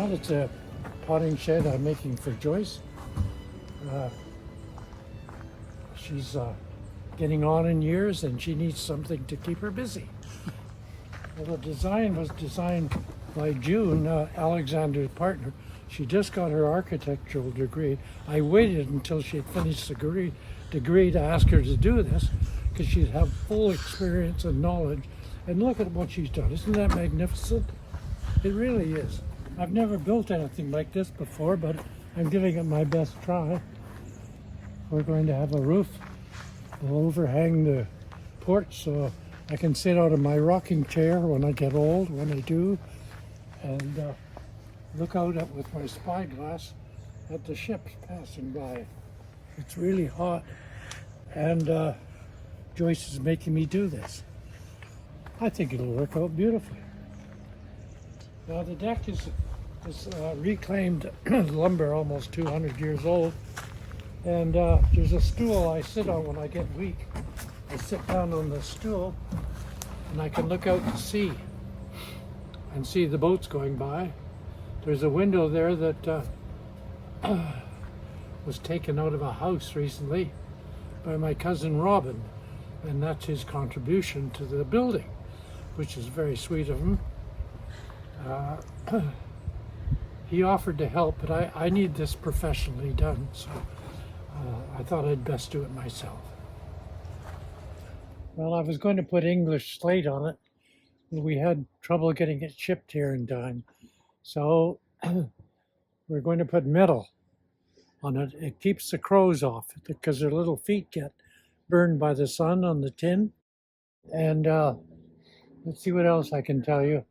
Well, it's a potting shed I'm making for Joyce. She's getting on in years and she needs something to keep her busy. Well, the design was designed by June, Alexander's partner. She just got her architectural degree. I waited until she had finished the degree to ask her to do this because she'd have full experience and knowledge. And look at what she's done. Isn't that magnificent? It really is. I've never built anything like this before, but I'm giving it my best try. We're going to have a roof that will overhang the porch so I can sit out of my rocking chair when I get old, when I do, and look out with my spyglass at the ships passing by. It's really hot, and Joyce is making me do this. I think it'll work out beautifully. Now the deck is reclaimed lumber, almost 200 years old, and there's a stool I sit on when I get weak. I sit down on the stool and I can look out to sea and see the boats going by. There's a window there that was taken out of a house recently by my cousin Robin, and that's his contribution to the building, which is very sweet of him. He offered to help, but I need this professionally done, so I thought I'd best do it myself. Well, I was going to put English slate on it, but we had trouble getting it shipped here in time. So we're going to put metal on it. It keeps the crows off because their little feet get burned by the sun on the tin. And let's see what else I can tell you.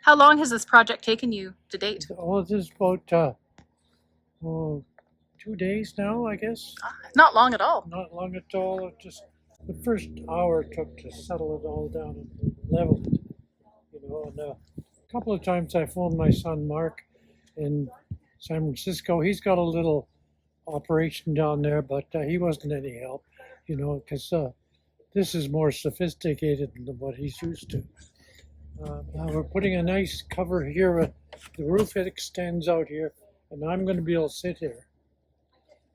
How long has this project taken you to date? Oh, this is about 2 days now, I guess. Not long at all. Not long at all. It just the first hour took to settle it all down and level it. You know, and a couple of times I phoned my son Mark in San Francisco. He's got a little operation down there, but he wasn't any help. You know, because this is more sophisticated than what he's used to. Now we're putting a nice cover here. The roof extends out here, and I'm going to be able to sit here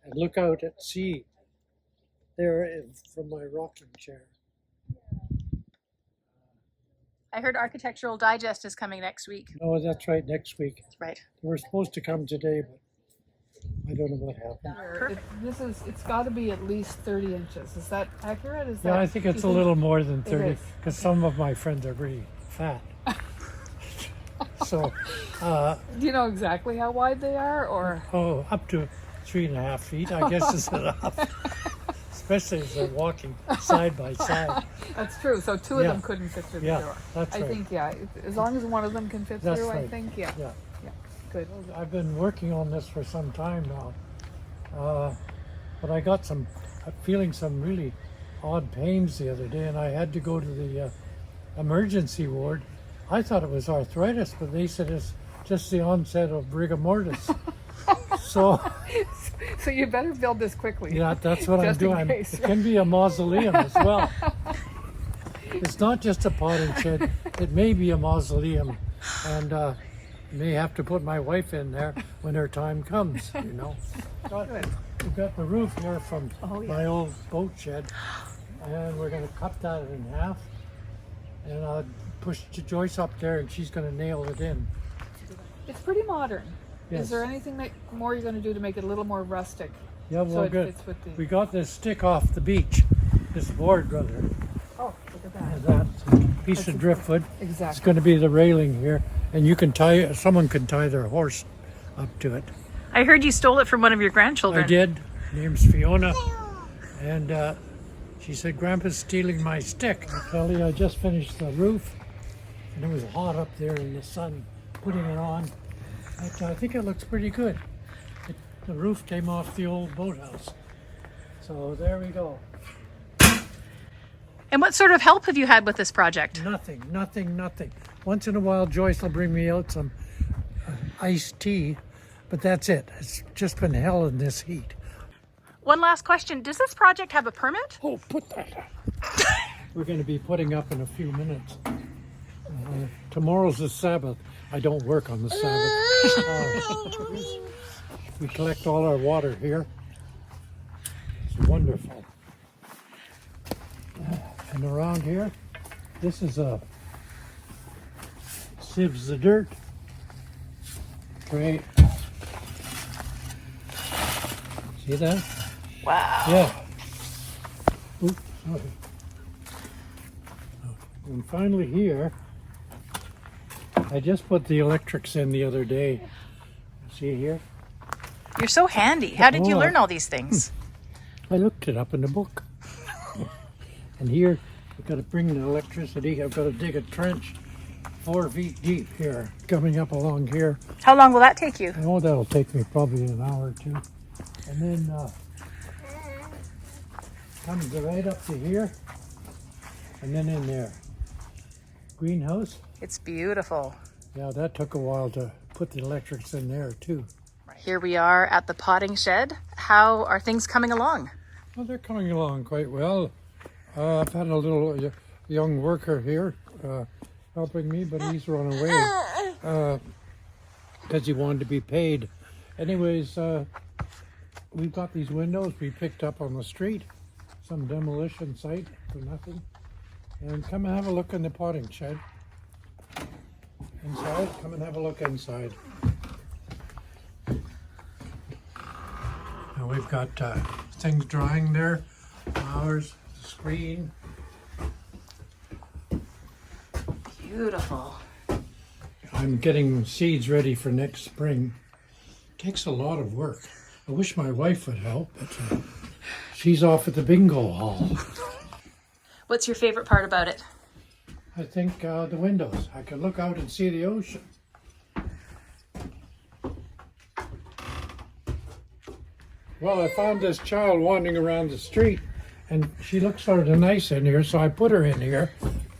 and look out at sea there from my rocking chair. I heard Architectural Digest is coming next week. No, that's right, next week. That's right. They were supposed to come today, but I don't know what happened. It's got to be at least 30 inches. Is that accurate? Yeah, I think it's a little more than 30 because some of my friends are really fat. So, do you know exactly how wide they are, or? Oh, up to 3.5 feet, I guess is enough. Especially as they're walking side by side. That's true. So two of them couldn't fit through the door. That's right. I think, as long as one of them can fit That's through, right. I think, yeah. Good. I've been working on this for some time now, but I got feeling some really odd pains the other day, and I had to go to the emergency ward. I thought it was arthritis, but they said it's just the onset of rigor mortis. So you better build this quickly. Yeah, that's what I'm doing. It can be a mausoleum as well. It's not just a potting shed. It may be a mausoleum, and may have to put my wife in there when her time comes. You know. We've got the roof here from my old boat shed, and we're going to cut that in half, and I'll push Joyce up there, and she's going to nail it in. It's pretty modern. Yes. Is there anything more you're going to do to make it a little more rustic? Yeah, well, so good. Fits with We got this stick off the beach, this board, rather. Oh, look at that. And that piece of driftwood. Exactly. It's going to be the railing here, and you can someone can tie their horse up to it. I heard you stole it from one of your grandchildren. I did. Name's Fiona, and she said, "Grandpa's stealing my stick." I tell you, I just finished the roof, and it was hot up there in the sun, putting it on. I think it looks pretty good. The roof came off the old boathouse. So there we go. And what sort of help have you had with this project? Nothing. Once in a while, Joyce will bring me out some iced tea, but that's it. It's just been hell in this heat. One last question. Does this project have a permit? Oh, put that up. We're going to be putting up in a few minutes. Tomorrow's the Sabbath, I don't work on the Sabbath. We collect all our water here. It's wonderful. And around here, this is a sieves the dirt. Great. See that? Wow. Yeah. Oops, sorry. And finally here, I just put the electrics in the other day. See here? You're so handy. How did you Oh, learn all these things? I looked it up in the book. And here, I've got to bring the electricity. I've got to dig a trench 4 feet deep here, coming up along here. How long will that take you? Oh, that'll take me probably an hour or two. And then comes right up to here, and then in there. Greenhouse. It's beautiful. Yeah, that took a while to put the electrics in there too. Here we are at the potting shed. How are things coming along? Well, they're coming along quite well. I've had a little young worker here helping me, but he's run away because he wanted to be paid. Anyways, we've got these windows we picked up on the street, some demolition site for nothing. And come and have a look in the potting shed. Inside, come and have a look inside. Now we've got things drying there, flowers, the screen. Beautiful. I'm getting seeds ready for next spring. Takes a lot of work. I wish my wife would help, but she's off at the bingo hall. What's your favorite part about it? I think the windows. I can look out and see the ocean. Well, I found this child wandering around the street, and she looks sort of nice in here, so I put her in here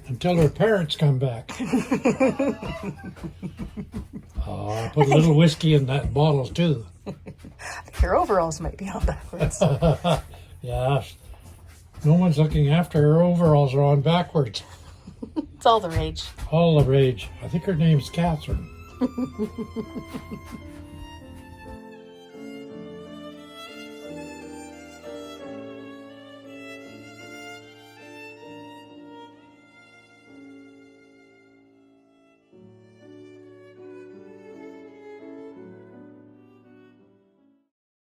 until her parents come back. Oh, I put a little whiskey in that bottle too. Your overalls might be on backwards. Yeah, no one's looking after her. Overalls are on backwards. It's all the rage. All the rage. I think her name's Catherine.